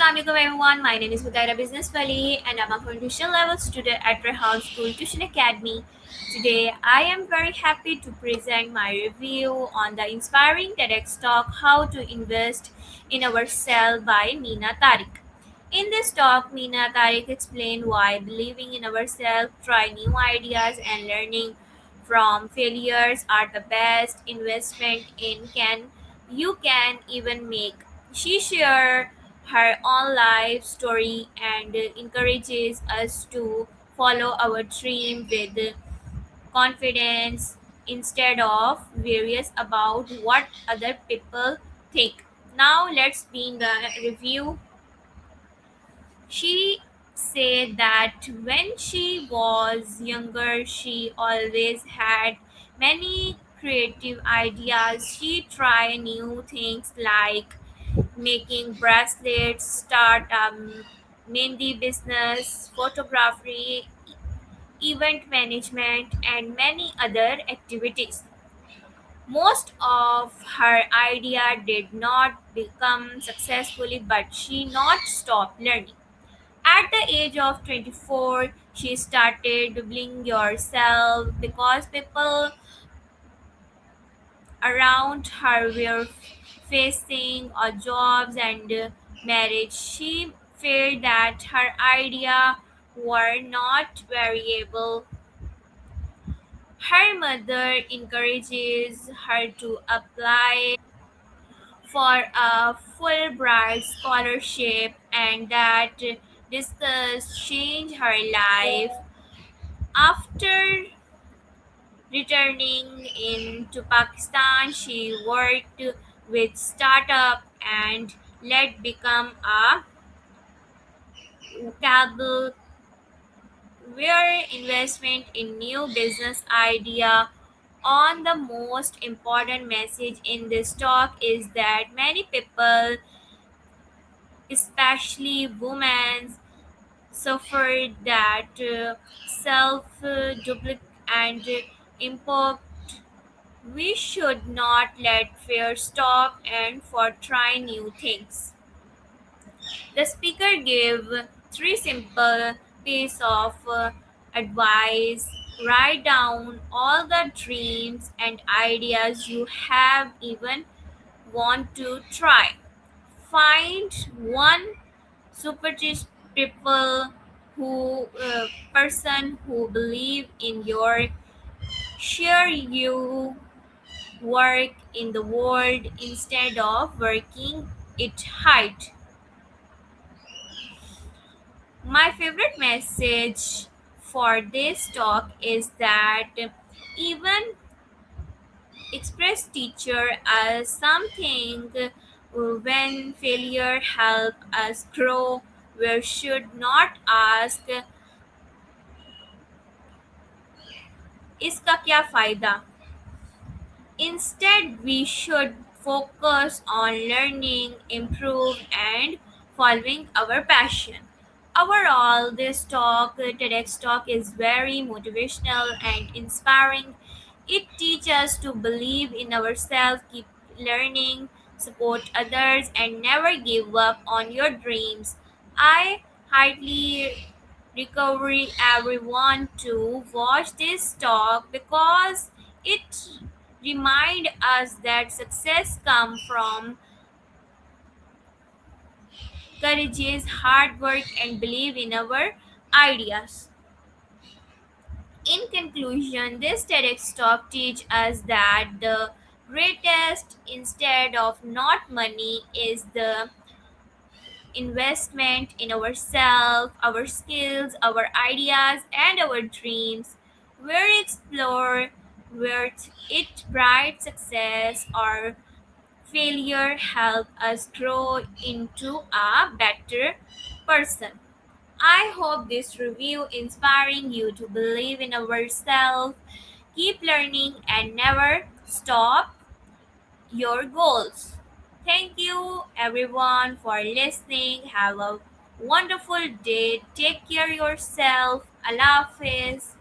Assalamualaikum everyone. My name is Hudaira Business Wali and I'm a foundation level student at Rehan School Tuition Academy. Today I am very happy to present my review on the inspiring TEDx talk How to Invest in Ourselves by Meena Tariq. In this talk, Meena Tariq explained why believing in ourselves, trying new ideas and learning from failures are the best investment in can you can even make. She shared her own life story and encourages us to follow our dream with confidence instead of worries about what other people think. Now let's begin the review. She said that when she was younger, she always had many creative ideas. She tried new things like making bracelets, start a mehndi business, photography, event management, and many other activities. Most of her idea did not become successfully, but she not stopped learning. At the age of 24, she started doubling yourself because people around her were facing jobs and marriage. She felt that her idea were not variable. Her mother encourages her to apply for a Fulbright scholarship and that discuss change her life. After returning into Pakistan, she worked with startup and let become a cable where investment in new business idea on the most important message in this talk is that many people, especially women, suffer that self duplicate and import. We should not let fear stop and for trying new things. The speaker gave three simple pieces of advice. Write down all the dreams and ideas you have even want to try. Find one superstitious people who person who believe in your share you work in the world instead of working it hard. My favorite message for this talk is that even express teacher as something when failure help us grow, we should not ask इसका क्या फायदा. Instead, we should focus on learning, improve, and following our passion. Overall, this talk, TEDx talk, is very motivational and inspiring. It teaches us to believe in ourselves, keep learning, support others, and never give up on your dreams. I highly recovery everyone to watch this talk because it remind us that success comes from courage, hard work, and believe in our ideas. In conclusion, this TEDx talk teach us that the greatest instead of not money is the investment in ourselves, our skills, our ideas, and our dreams. Where explore where it bright success or failure help us grow into a better person. I hope this review inspiring you to believe in ourselves, keep learning and never stop your goals. Thank you everyone for listening. Have a wonderful day. Take care yourself. Allah Hafiz.